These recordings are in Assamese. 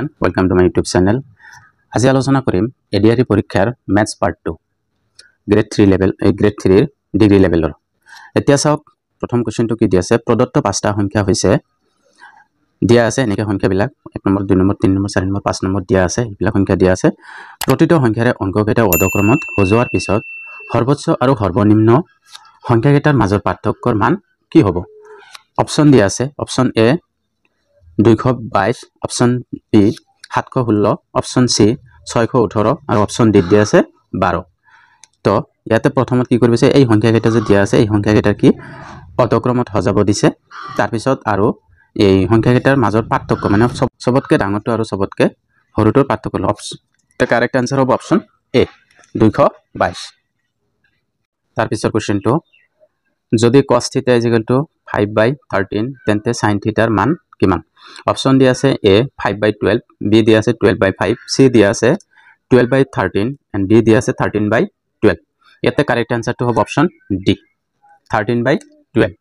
Welcome to my YouTube channel. আজি আলোচনা কৰিম এডিআৰই পৰীক্ষাৰ maths part 2 grade 3 level grade 3 degree লেভেলৰ। এতিয়া চাওক প্ৰথম কোৱেশ্চনটো কি দিয়া আছে প্ৰদত্ত পাঁচটা সংখ্যা হৈছে দিয়া আছে এনেকা সংখ্যাবিলাক 1 number 2 number 3 number 4 number 5 number দিয়া আছে এইবিলাক সংখ্যা দিয়া আছে প্ৰতিটো সংখ্যাৰে অংককেইটা অধক্ৰমত সজোৱাৰ পিছত সৰ্বোচ্চ আৰু সৰ্বনিম্ন সংখ্যাকেইটাৰ মাজৰ পাৰ্থক্যৰ মান কি হ'ব অপচন দিয়া আছে অপচন এ 222 অপশন বি 716 অপশন সি 618 আৰু অপশন ডি দিয়া আছে 12 তো ইয়াতে প্ৰথমত কি কৰিছে এই সংখ্যাকেইটা যে দিয়া আছে এই সংখ্যাকেইটাৰ কি অধক্ৰমত সজাব দিছে তাৰ পিছত আৰু এই সংখ্যাকেইটাৰ মাজৰ পাৰ্থক্য মানে সবতকে ডাঙৰটো আৰু সবতকে সৰুটোৰ পাৰ্থক্য অপশন the correct answer হ'ব অপশন এ 222 তাৰ পিছৰ কোৱেশ্চনটো যদি cos θ = 5/13 তেন্তে sin θ ৰ মান কিমান অপশন দিয়া আছে এ 5/12 বি দিয়া আছে 12/5 সি দিয়া আছে 12/13 and ডি দিয়া আছে 13/12 ইয়াতে কারেক্ট আনসারটো হ'ব অপশন ডি 13/12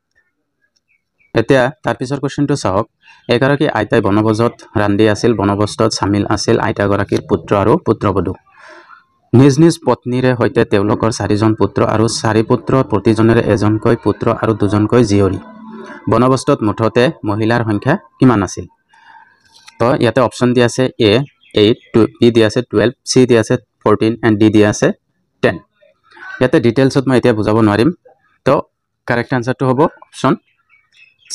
এতিয়া তাৰ পিছৰ কোৱেশ্চনটো চাওক এগৰাকী আইতাই বনভোজত ৰান্ধি আছিল বনভোজত শামিল আছিল আইতাগৰাকীৰ পুত্ৰ আৰু পুত্ৰবধূ নিজ নিজ পত্নীৰে হৈতে তেওঁলোকৰ 4জন পুত্ৰ আৰু 4 পুত্ৰৰ প্ৰতিজনেৰে এজনকৈ পুত্ৰ আৰু দুজনকৈ জীয়ৰী বনভোজত মুঠতে মহিলাৰ সংখ্যা কিমান আছিল তো ইয়াতে অপশন দিয়া আছে এ 8 বি দিয়া আছে 12 সি দিয়া আছে 14 and ডি দিয়া আছে 10 ইয়াতে ডিটেইলছত মই এতিয়া বুজাব নোৱাৰিম তো কাৰেক্ট আনসাৰটো হ'ব অপশন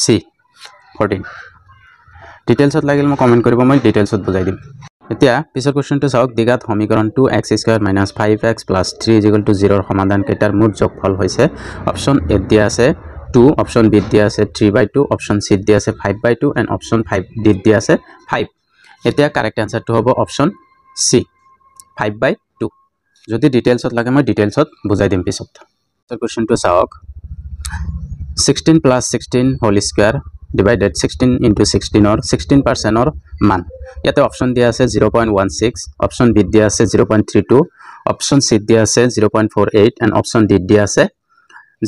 সি 14 ডিটেইলছত লাগিল মই কমেন্ট কৰিব মই ডিটেইলছত বুজাই দিম এতিয়া পিছৰ কোৱেশ্চনটো চাওক দিগাত সমীকৰণ 2x² - 5x + 3 = 0 ৰ সমাধান কেইটাৰ মুঠ যোগফল হৈছে অপশন এ দিয়া আছে 2 অপশন বি দিয়া আছে 3/2 অপশন সি দিয়া আছে 5/2 and অপশন 5 ডি দিয়া আছে 5 এতিয়া কারেক্ট আনসারটো হ'ব অপশন সি 5/2 যদি ডিটেইলছত লাগে মই ডিটেইলছত বুজাই দিম পিছত তাৰ কোৱেশ্চনটো চাওক 16 + 16 whole square divided 16 into 16 or 16% or মান ইয়াতে অপশন দিয়া আছে 0.16 অপশন বি দিয়া আছে 0.32 অপশন সি দিয়া আছে 0.48 and অপশন ডি দিয়া আছে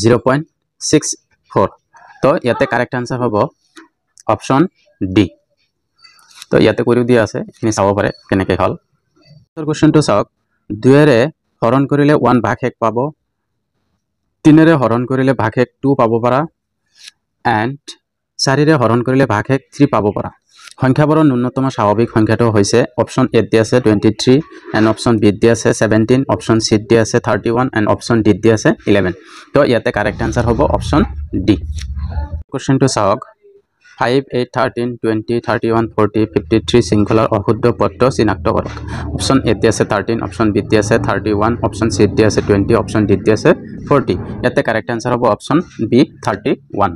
0.64 তো ইয়াতে কারেক্ট আনসার হ'ব অপশন ডি তো ইয়াতে কৰি দিয়া আছে এখিনি চাব পাৰে কেনেকৈ হল तर কোৱেশ্চনটো চাওক 2 ৰে হৰণ কৰিলে 1/1 পাব 3 ৰে হৰণ কৰিলে 1/2 2 পাব পাৰা and 4 ৰে হৰণ কৰিলে 1/1 3 পাব পাৰা সংখ্যাবোৰৰ ন্যূনতম স্বাভাৱিক সংখ্যাটো হৈছে অপশন এ দিয়া আছে 23 and অপশন বি দিয়া আছে 17 অপশন সি দিয়া আছে 31 and অপশন ডি দিয়া আছে 11 তো ইয়াতে কারেক্ট আনসার হ'ব অপশন ডি কোৱেশ্চনটো চাওক 5 8 13 20 31 40 53 শৃংখলাৰ অশুদ্ধ পদ চিনাক্ত কৰক অপশন এ দিয়া আছে 13 অপশন বি দিয়া আছে 31 অপশন সি দিয়া আছে 20 অপশন ডি দিয়া আছে 40 ইয়াতে কারেক্ট আনসার হ'ব অপশন বি 31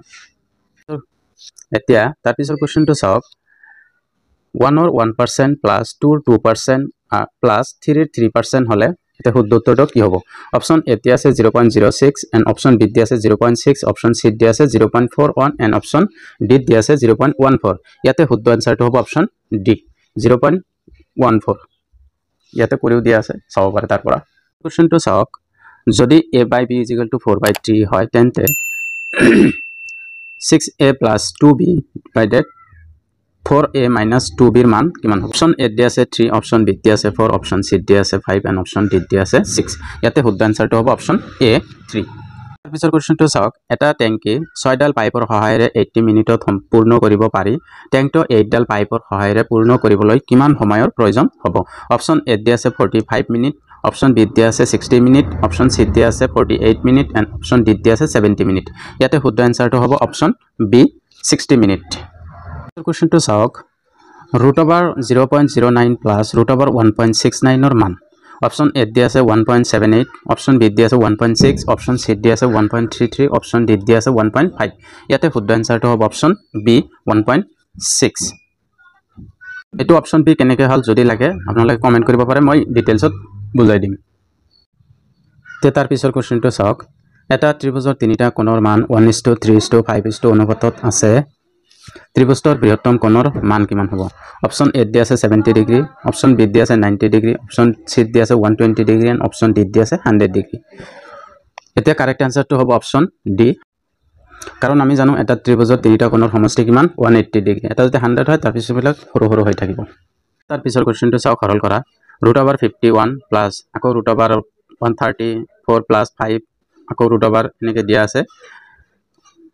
এতিয়া তাৰ পিছৰ কোৱেশ্চনটো চাওক 1 or 1% plus 2 2% plus 3 3% হলে এটা শুদ্ধ উত্তৰটো কি হ'ব অপশন এ দিয়া আছে 0.06 and অপশন বি দিয়া আছে 0.6 অপশন সি দিয়া আছে 0.41 and অপশন ডি দিয়া আছে 0.14 ইয়াতে শুদ্ধ আনসারটো হ'ব অপশন ডি 0.14 ইয়াতে কৰিও দিয়া আছে চাব পাৰে তাৰ পৰা কোৱেশ্চনটো চাওক যদি a/b = 4/3 হয় তেন্তে 6a + 2b divided 4a - 2b ৰ মান কিমান অপশন এ দিয়া আছে 3 অপশন বি দিয়া আছে 4 অপশন সি দিয়া আছে 5 and অপশন ডি দিয়া আছে 6 ইয়াতে শুদ্ধ আনসারটো হ'ব অপশন এ 3 তাৰ পিছৰ কোৱেশ্চনটো চাওক এটা টেংকি 6ডাল পাইপৰ সহায়েৰে 80 মিনিটত সম্পূৰ্ণ কৰিব পাৰি টেংকটো 8ডাল পাইপৰ সহায়েৰে পূৰ্ণ কৰিবলৈ কিমান সময়ৰ প্ৰয়োজন হ'ব অপশন এ দিয়া আছে 45 মিনিট অপশন বি দিয়া আছে 60 মিনিট অপশন সি দিয়া আছে 48 মিনিট and অপশন ডি দিয়া আছে 70 মিনিট ইয়াতে শুদ্ধ আনসারটো হ'ব অপশন বি 60 মিনিট কোৱেশ্চনটো চাওক √0.09 plus √1.69 ৰ মান অপশন এ দিয়া আছে 1.78 অপশন বি দিয়া আছে 1.6 অপশন সি দিয়া আছে 1.33 অপশন ডি দিয়া আছে 1.5 ইয়াতে শুদ্ধ আনসারটো হ'ব অপশন বি 1.6 এটো অপশন বি কেনেকৈ হল যদি লাগে আপোনালোকে কমেন্ট কৰিব পাৰে মই ডিটেইলছত বুজাই দিম তে তাৰ পিছৰ কোৱেশ্চনটো চাওক এটা ত্ৰিভুজৰ তিনিটা কোণৰ মান 1:3:5 অনুপাতত আছে ত্ৰিভুজৰ বৃহত্তম কোণৰ মান কিমান হ'ব অপশন এ দিয়া আছে 70 ডিগ্ৰী অপশন বি দিয়া আছে 90 ডিগ্ৰী অপশন সি দিয়া আছে 120 ডিগ্ৰী and অপশন ডি দিয়া আছে 100 ডিগ্ৰী এতিয়া কাৰেক্ট আনসাৰটো হ'ব অপশন ডি কাৰণ আমি জানো এটা ত্ৰিভুজৰ তিনিটা কোণৰ সমষ্টি কিমান 180 ডিগ্ৰী এটা যদি 100 হয় তাৰ পিছবিলাক সৰু সৰু হৈ থাকিব তাৰ পিছৰ কোৱেশ্চনটো চাওক সৰল কৰা √51 প্লাছ আকৌ √134 প্লাছ 5 আকৌ √, এনেকৈ দিয়া আছে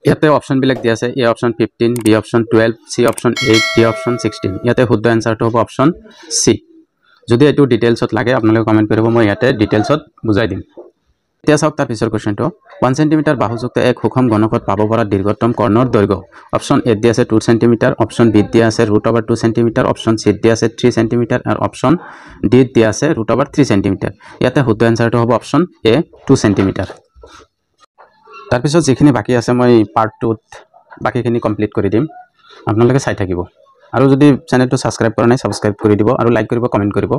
ইয়াতে অপশ্যনবিলাক দিয়া আছে A option 15 B option 12 C option 8 D option 16 ইয়াতে শুদ্ধ এনসাৰটো হ'ব অপশ্যন সি যদি এইটো ডিটেইলছত লাগে আপোনালোকে কমেণ্ট কৰিব মই ইয়াতে ডিটেইলছত বুজাই দিম এতিয়া চাওক তাৰ পিছৰ কোৱেশ্চনটো 1 সেন্টিমিটাৰ বাহুযুক্ত এক সুষম ঘনকত পাব পৰা দীৰ্ঘতম কৰ্ণৰ দৈৰ্ঘ্য অপশ্যন এ দিয়া আছে 2 সেন্টিমিটাৰ অপশ্যন বি দিয়া আছে √2 সেন্টিমিটাৰ অপশ্যন সি দিয়া আছে 3 সেন্টিমিটাৰ আৰু অপশ্যন ডি দিয়া আছে √3 সেন্টিমিটাৰ ইয়াতে শুদ্ধ এনসাৰটো হ'ব অপশ্যন এ 2 সেন্টিমিটাৰ তাৰ পিছত যিখিনি বাকি আছে মই পাৰ্ট 2ত বাকিখিনি কমপ্লিট কৰি দিম আপোনালোকে চাই থাকিব আৰু যদি চেনেলটো সাবস্ক্ৰাইব কৰা নাই সাবস্ক্ৰাইব কৰি দিব আৰু লাইক কৰিব কমেন্ট কৰিব